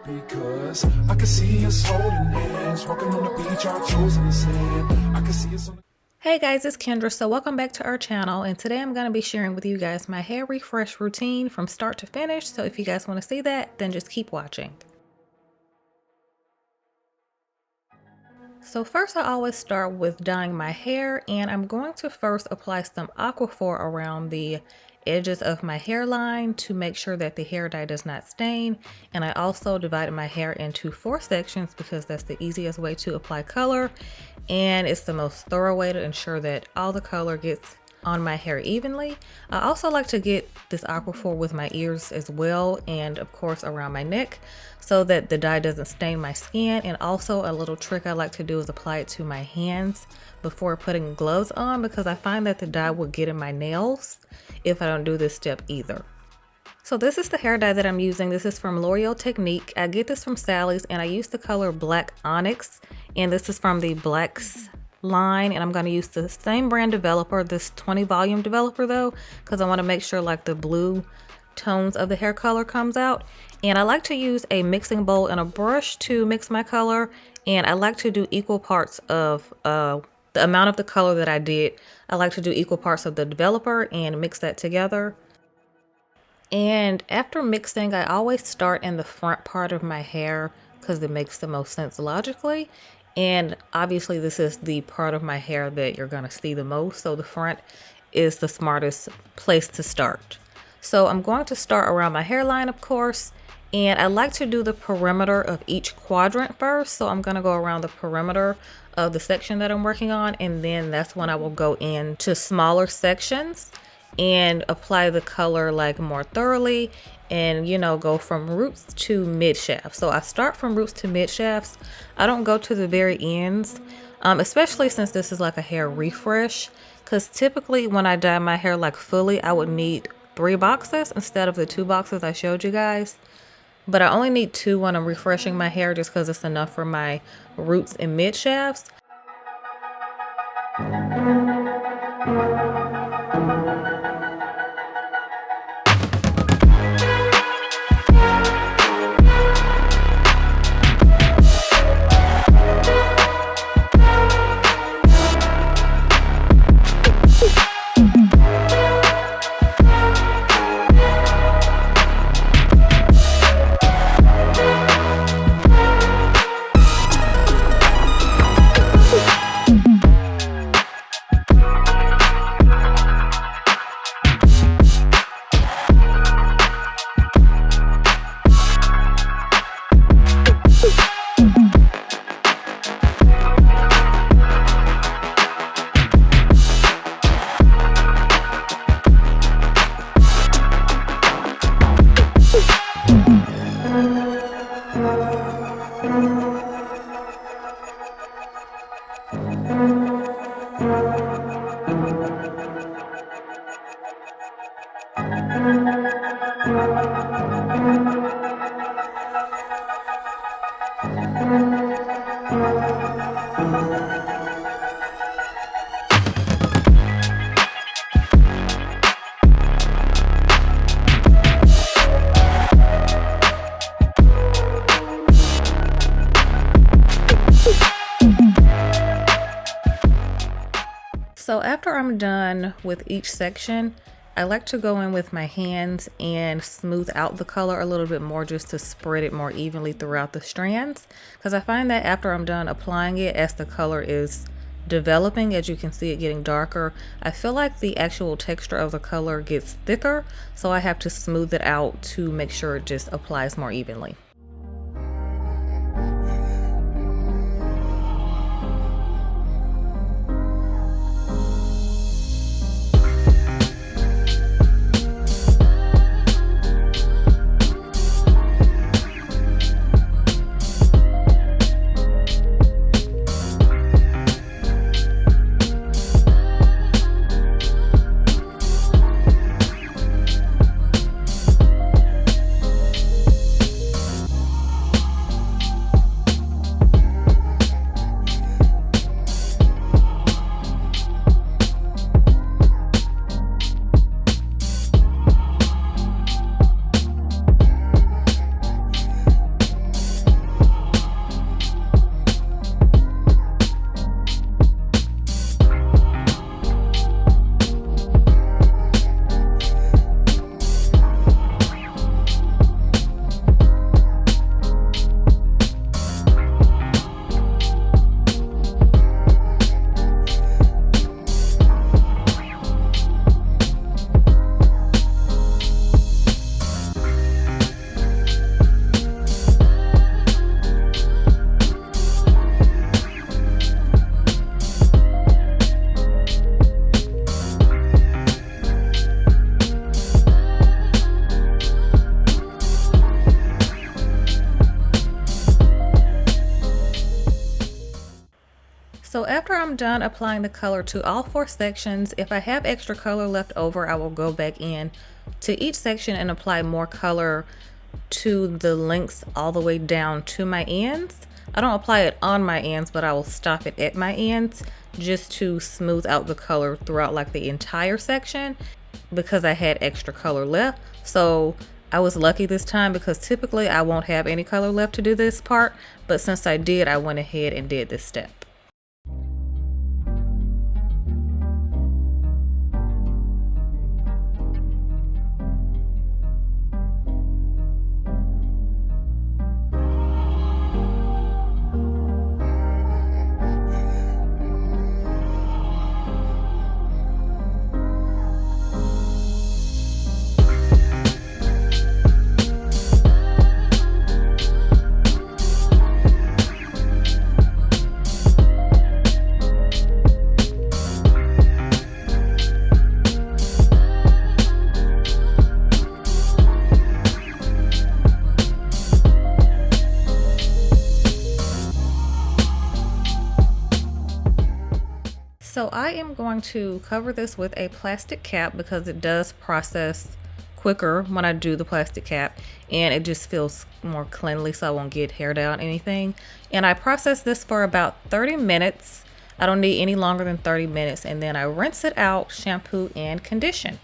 Because I can see us holding hands, walking on the beach, our toes in the sand. I can see us on the... Hey guys, it's Kendra. So welcome back to our channel, and today I'm going to be sharing with you guys my hair refresh routine from start to finish. So if you guys want to see that, then just keep watching. So first, I always start with dyeing my hair, and I'm going to first apply some Aquaphor around the edges of my hairline to make sure that the hair dye does not stain. And I also divided my hair into 4 sections because that's the easiest way to apply color, and it's the most thorough way to ensure that all the color gets on my hair evenly. I also like to get this Aquaphor with my ears as well, and of course around my neck, so that the dye doesn't stain my skin. And also a little trick I like to do is apply it to my hands before putting gloves on, because I find that the dye will get in my nails if I don't do this step either. So this is the hair dye that I'm using. This is from L'Oreal Technique. I get this from Sally's, and I use the color Black Onyx, and this is from the Blacks line, and I'm going to use the same brand developer, this 20 volume developer though, because I want to make sure like the blue tones of the hair color comes out. And I like to use a mixing bowl and a brush to mix my color, and I like to do equal parts of the amount of the color that I did. I like to do equal parts of the developer and mix that together. And after mixing, I always start in the front part of my hair because it makes the most sense logically. And obviously this is the part of my hair that you're going to see the most, so the front is the smartest place to start. So I'm going to start around my hairline, of course, and I like to do the perimeter of each quadrant first. So I'm going to go around the perimeter of the section that I'm working on, and then that's when I will go into smaller sections and apply the color like more thoroughly, and go from roots to mid shafts. So I start from roots to mid shafts. I don't go to the very ends, especially since this is like a hair refresh, because typically when I dye my hair like fully, I would need 3 boxes instead of the 2 boxes I showed you guys. But I only need 2 when I'm refreshing my hair, just because it's enough for my roots and mid shafts. So after I'm done with each section, I like to go in with my hands and smooth out the color a little bit more, just to spread it more evenly throughout the strands, because I find that after I'm done applying it, as the color is developing, as you can see it getting darker, I feel like the actual texture of the color gets thicker, so I have to smooth it out to make sure it just applies more evenly. So after I'm done applying the color to all 4 sections, if I have extra color left over, I will go back in to each section and apply more color to the lengths all the way down to my ends. I don't apply it on my ends, but I will stop it at my ends just to smooth out the color throughout like the entire section because I had extra color left. So I was lucky this time because typically I won't have any color left to do this part, but since I did, I went ahead and did this step. So I am going to cover this with a plastic cap because it does process quicker when I do the plastic cap, and it just feels more cleanly so I won't get hair down anything. And I process this for about 30 minutes. I don't need any longer than 30 minutes, and then I rinse it out, shampoo, and condition.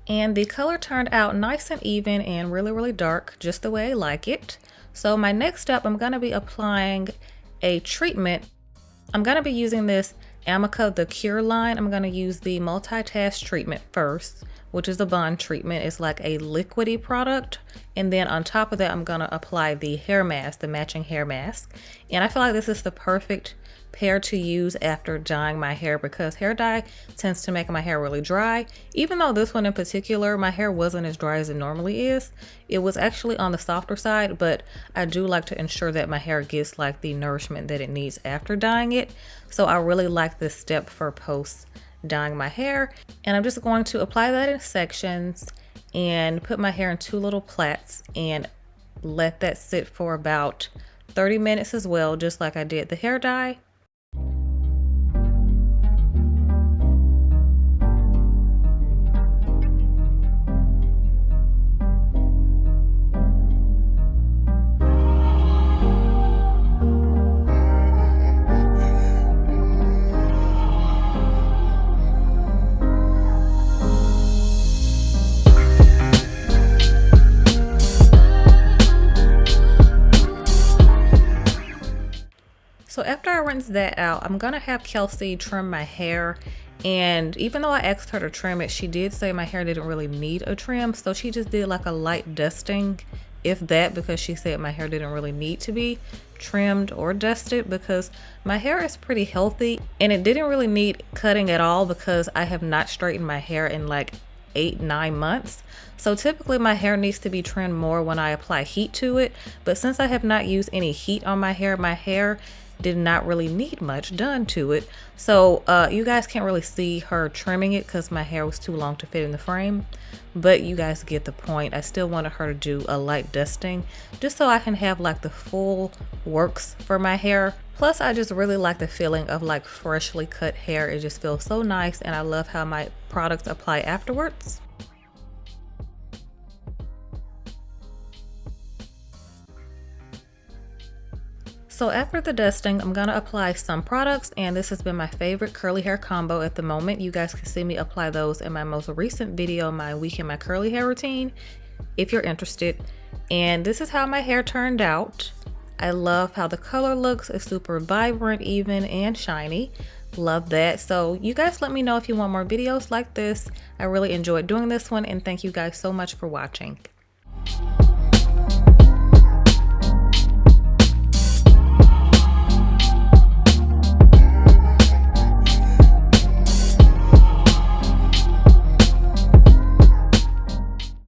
And the color turned out nice and even and really dark, just the way I like it. So my next step, I'm going to be applying a treatment. I'm going to be using this Amica the Cure line. I'm going to use the multitask treatment first, which is a bond treatment. It's like a liquidy product, and then on top of that I'm going to apply the hair mask, the matching hair mask. And I feel like this is the perfect pair to use after dyeing my hair because hair dye tends to make my hair really dry. Even though this one in particular, my hair wasn't as dry as it normally is. It was actually on the softer side, but I do like to ensure that my hair gets like the nourishment that it needs after dyeing it. So I really like this step for post dyeing my hair. And I'm just going to apply that in sections and put my hair in 2 little plaits and let that sit for about 30 minutes as well, just like I did the hair dye. So after I rinse that out, I'm gonna have Kelsey trim my hair, and even though I asked her to trim it, she did say my hair didn't really need a trim, so she just did like a light dusting, if that, because she said my hair didn't really need to be trimmed or dusted because my hair is pretty healthy and it didn't really need cutting at all because I have not straightened my hair in like 8-9 months. So typically my hair needs to be trimmed more when I apply heat to it, but since I have not used any heat on my hair did not really need much done to it. So you guys can't really see her trimming it because my hair was too long to fit in the frame, but you guys get the point. I still wanted her to do a light dusting just so I can have like the full works for my hair. Plus I just really like the feeling of like freshly cut hair. It just feels so nice, and I love how my products apply afterwards. So after the dusting, I'm gonna apply some products, and this has been my favorite curly hair combo at the moment. You guys can see me apply those in my most recent video, my week in my curly hair routine, if you're interested. And this is how my hair turned out. I love how the color looks. It's super vibrant, even, and shiny. Love that. So you guys let me know if you want more videos like this. I really enjoyed doing this one, and thank you guys so much for watching.